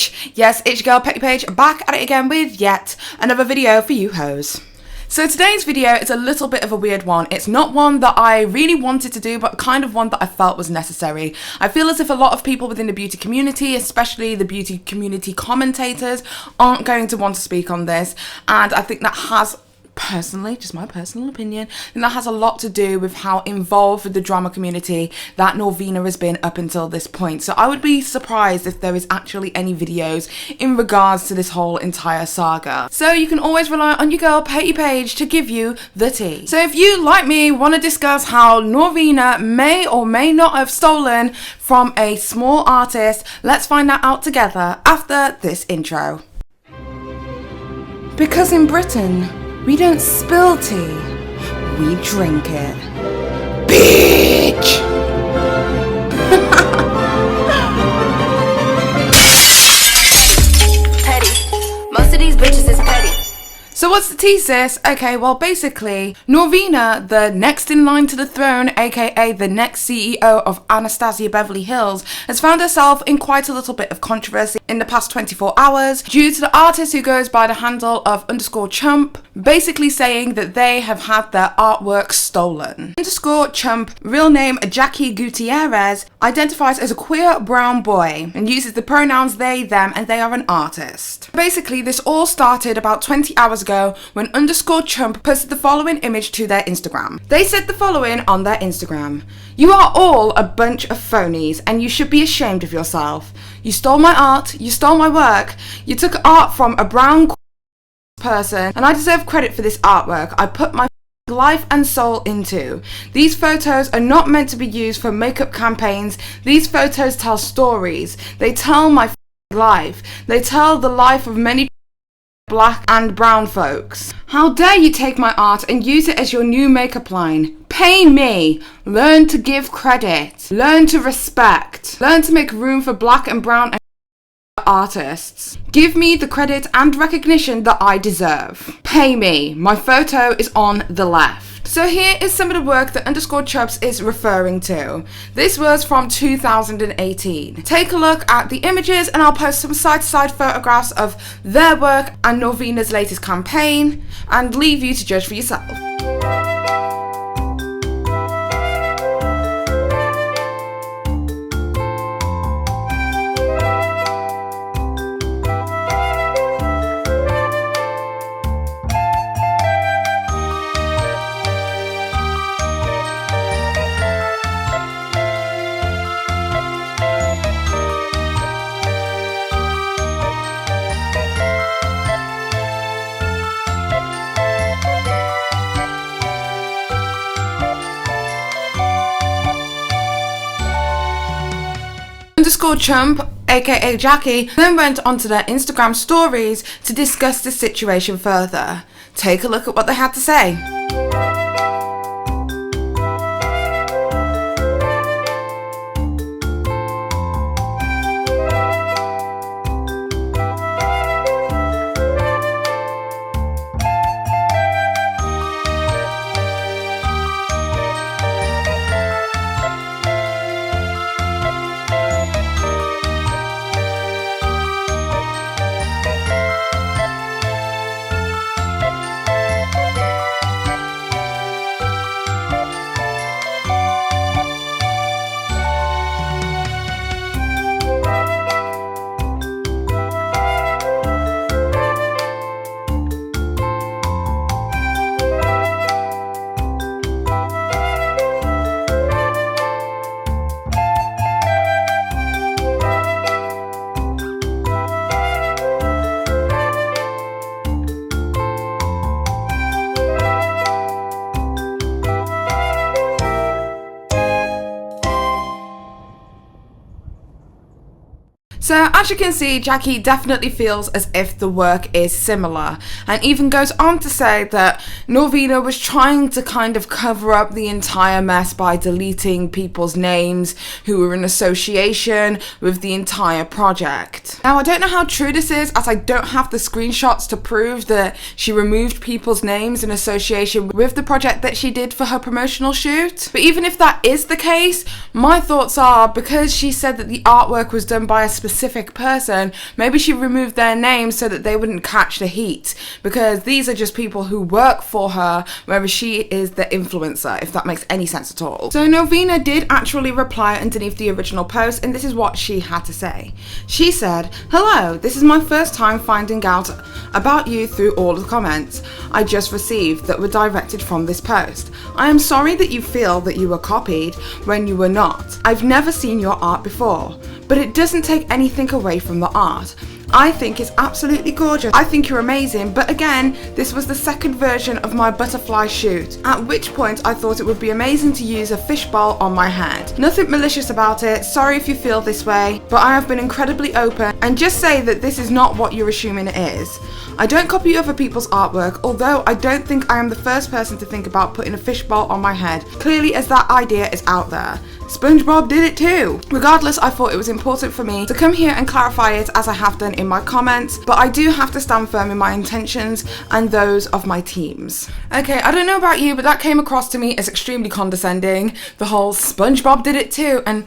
Paige. Yes, it's your girl Petty Paige, back at it again with yet another video for you hoes. So today's video is a little bit of a weird one. It's not one that I really wanted to do, but kind of one that I felt was necessary. I feel as if a lot of people within the beauty community, especially the beauty community commentators, aren't going to want to speak on this, and I think that has, personally, just my personal opinion, and that has a lot to do with how involved with the drama community that Norvina has been up until this point. So I would be surprised if there is actually any videos in regards to this whole entire saga. So you can always rely on your girl Petty Paige to give you the tea. So if you, like me, want to discuss how Norvina may or may not have stolen from a small artist, let's find that out together after this intro. Because in Britain, we don't spill tea, we drink it. Bitch! Petty. Most of these bitches is petty. So what's the tea, sis? Okay, well basically, Norvina, the next in line to the throne, aka the next CEO of Anastasia Beverly Hills, has found herself in quite a little bit of controversy in the past 24 hours due to the artist who goes by the handle of _chump basically saying that they have had their artwork stolen. _chump, real name Jackie Gutierrez, identifies as a queer brown boy and uses the pronouns they, them, and they are an artist. Basically, this all started about 20 hours ago when _chump posted the following image to their Instagram. They said the following on their Instagram: "You are all a bunch of phonies and you should be ashamed of yourself. You stole my art, you stole my work, you took art from a brown person, and I deserve credit for this artwork I put my life and soul into. These photos are not meant to be used for makeup campaigns. These photos tell stories. They tell my life. They tell the life of many black and brown folks. How dare you take my art and use it as your new makeup line? Pay me. Learn to give credit. Learn to respect. Learn to make room for black and brown artists. Give me the credit and recognition that I deserve. Pay me. My photo is on the left." So here is some of the work that _chubs is referring to. This was from 2018. Take a look at the images and I'll post some side-to-side photographs of their work and Norvina's latest campaign and leave you to judge for yourself. _chump, aka Jackie, then went onto their Instagram stories to discuss the situation further. Take a look at what they had to say. So as you can see, Jackie definitely feels as if the work is similar, and even goes on to say that Norvina was trying to kind of cover up the entire mess by deleting people's names who were in association with the entire project. Now I don't know how true this is, as I don't have the screenshots to prove that she removed people's names in association with the project that she did for her promotional shoot. But even if that is the case, my thoughts are, because she said that the artwork was done by a specific specific person, maybe she removed their names so that they wouldn't catch the heat, because these are just people who work for her, whereas she is the influencer, if that makes any sense at all. So Norvina did actually reply underneath the original post, and this is what she had to say. She said, "Hello, this is my first time finding out about you through all of the comments I just received that were directed from this post. I am sorry that you feel that you were copied when you were not. I've never seen your art before, but it doesn't take anything away from the art. I think it's absolutely gorgeous. I think you're amazing, but again, this was the second version of my butterfly shoot, at which point I thought it would be amazing to use a fishbowl on my head. Nothing malicious about it, sorry if you feel this way, but I have been incredibly open and just say that this is not what you're assuming it is. I don't copy other people's artwork, although I don't think I am the first person to think about putting a fishbowl on my head, clearly as that idea is out there. SpongeBob did it too. Regardless, I thought it was important for me to come here and clarify it as I have done in my comments, but I do have to stand firm in my intentions and those of my teams." Okay, I don't know about you, but that came across to me as extremely condescending. The whole SpongeBob did it too, and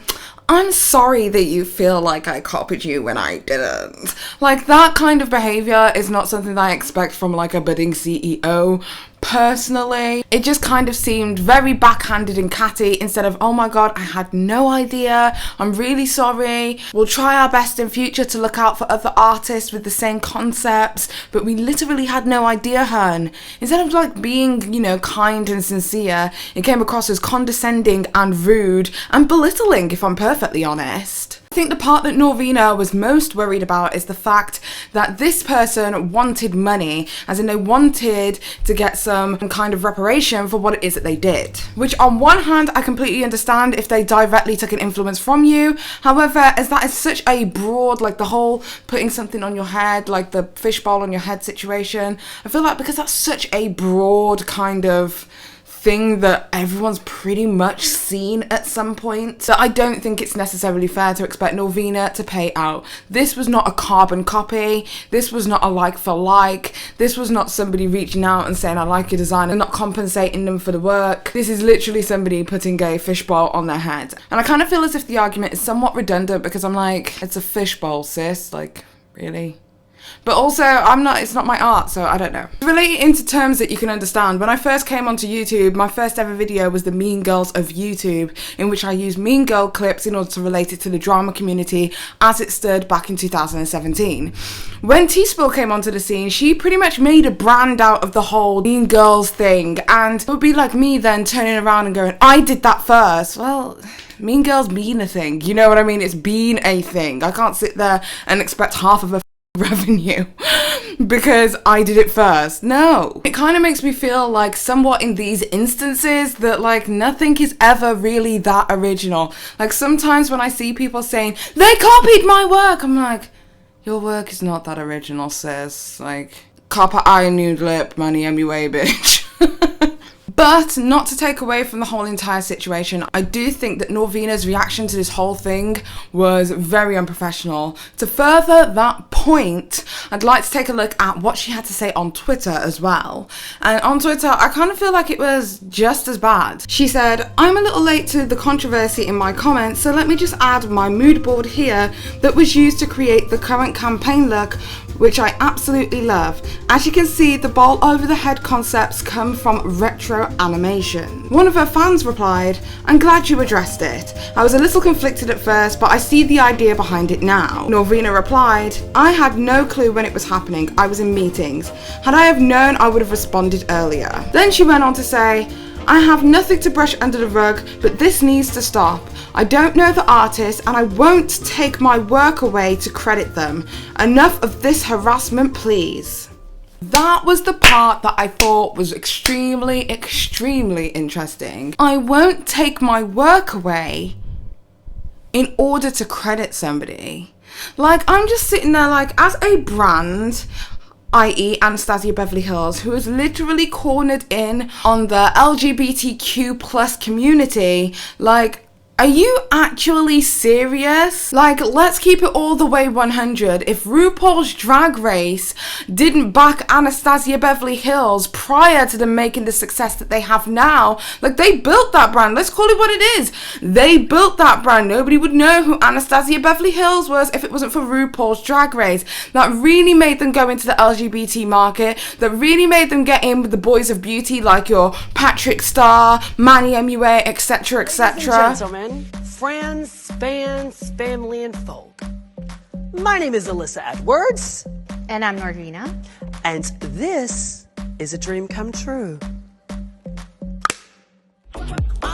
I'm sorry that you feel like I copied you when I didn't. Like, that kind of behavior is not something that I expect from like a budding CEO. Personally, it just kind of seemed very backhanded and catty instead of, "Oh my god, I had no idea, I'm really sorry, we'll try our best in future to look out for other artists with the same concepts, but we literally had no idea, hun." Instead of like being, you know, kind and sincere, it came across as condescending and rude and belittling, if I'm perfectly honest. I think the part that Norvina was most worried about is the fact that this person wanted money, as in they wanted to get some kind of reparation for what it is that they did. Which on one hand, I completely understand if they directly took an influence from you. However, as that is such a broad, like the whole putting something on your head, like the fishbowl on your head situation, I feel like because that's such a broad kind of thing that everyone's pretty much seen at some point, that I don't think it's necessarily fair to expect Norvina to pay out. This was not a carbon copy, this was not a like for like, this was not somebody reaching out and saying I like your design and not compensating them for the work. This is literally somebody putting a fishbowl on their head. And I kind of feel as if the argument is somewhat redundant, because I'm like, it's a fishbowl, sis, like, really? But also, it's not my art, so I don't know. To relate it into terms that you can understand, when I first came onto YouTube, my first ever video was the Mean Girls of YouTube, in which I used Mean Girl clips in order to relate it to the drama community as it stood back in 2017. When T-Spill came onto the scene, she pretty much made a brand out of the whole Mean Girls thing, and it would be like me then turning around and going, I did that first. Well, Mean Girls being a thing, you know what I mean? It's been a thing. I can't sit there and expect half of a revenue because I did it first. No. It kind of makes me feel like somewhat in these instances that like nothing is ever really that original. Like sometimes when I see people saying, they copied my work, I'm like, your work is not that original, sis. Like, copper eye, nude lip, money MUA, bitch. But not to take away from the whole entire situation, I do think that Norvina's reaction to this whole thing was very unprofessional. To further that point, I'd like to take a look at what she had to say on Twitter as well. And on Twitter, I kind of feel like it was just as bad. She said, I'm a little late to the controversy in my comments, so let me just add my mood board here that was used to create the current campaign look, which I absolutely love. As you can see, the bowl over the head concepts come from retro animation. One of her fans replied, I'm glad you addressed it. I was a little conflicted at first, but I see the idea behind it now. Norvina replied, I had no clue when it was happening. I was in meetings. Had I have known, I would have responded earlier. Then she went on to say, I have nothing to brush under the rug, but this needs to stop. I don't know the artist and I won't take my work away to credit them. Enough of this harassment, please. That was the part that I thought was extremely interesting. I won't take my work away in order to credit somebody. Like, I'm just sitting there like, as a brand, i.e. Anastasia Beverly Hills, who is literally cornered in on the LGBTQ plus community, like, Are you actually serious? Like, let's keep it all the way 100. If RuPaul's Drag Race didn't back Anastasia Beverly Hills prior to them making the success that they have now, like, they built that brand. Let's call it what it is. They built that brand. Nobody would know who Anastasia Beverly Hills was if it wasn't for RuPaul's Drag Race. That really made them go into the LGBT market. That really made them get in with the boys of beauty like your Patrick Star, Manny MUA, etc., etc. Friends, fans, family, and folk. My name is Alyssa Edwards. And I'm Norvina. And this is a dream come true.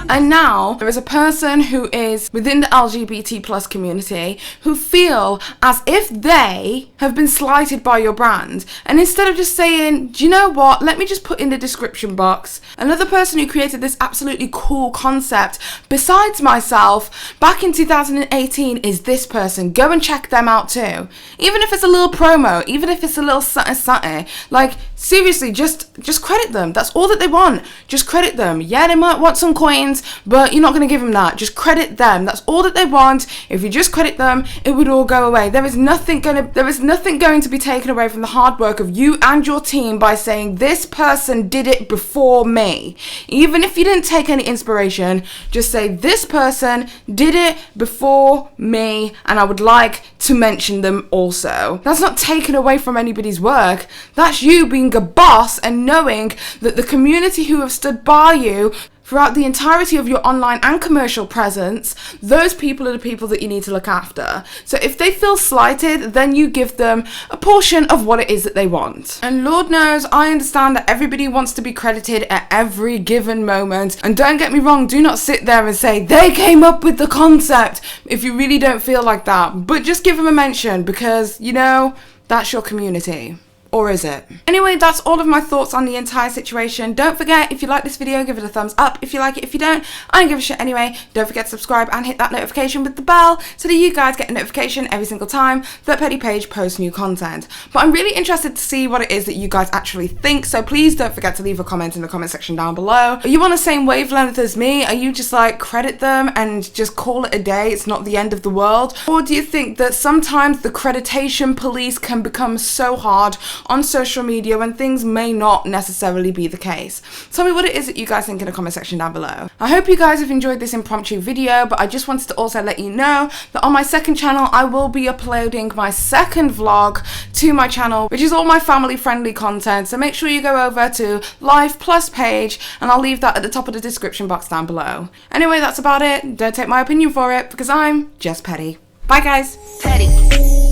And now there is a person who is within the LGBT plus community who feel as if they have been slighted by your brand. And instead of just saying, do you know what, let me just put in the description box, another person who created this absolutely cool concept besides myself back in 2018 is this person. Go and check them out too. Even if it's a little promo, even if it's a little something, like seriously, just credit them. That's all that they want. Just credit them. Yeah, they might want some coins, but you're not going to give them that. Just credit them. That's all that they want. If you just credit them, it would all go away. There is nothing going to be taken away from the hard work of you and your team by saying this person did it before me. Even if you didn't take any inspiration, just say this person did it before me and I would like to mention them also. That's not taken away from anybody's work. That's you being a boss and knowing that the community who have stood by you throughout the entirety of your online and commercial presence, those people are the people that you need to look after. So if they feel slighted, then you give them a portion of what it is that they want. And Lord knows, I understand that everybody wants to be credited at every given moment. And don't get me wrong, do not sit there and say, they came up with the concept, if you really don't feel like that. But just give them a mention because, you know, that's your community. Or is it? Anyway, that's all of my thoughts on the entire situation. Don't forget, if you like this video, give it a thumbs up. If you like it, if you don't, I don't give a shit anyway. Don't forget to subscribe and hit that notification with the bell so that you guys get a notification every single time that Petty Paige posts new content. But I'm really interested to see what it is that you guys actually think, so please don't forget to leave a comment in the comment section down below. Are you on the same wavelength as me? Are you just like, credit them and just call it a day? It's not the end of the world? Or do you think that sometimes the creditation police can become so hard on social media when things may not necessarily be the case? Tell me what it is that you guys think in the comment section down below. I hope you guys have enjoyed this impromptu video, but I just wanted to also let you know that on my second channel I will be uploading my second vlog to my channel, which is all my family friendly content, so make sure you go over to Life Plus Paige and I'll leave that at the top of the description box down below. Anyway, that's about it. Don't take my opinion for it because I'm just petty. Bye guys. Petty,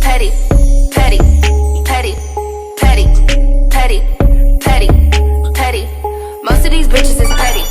petty, petty, petty, petty, petty, petty, petty. Most of these bitches is petty.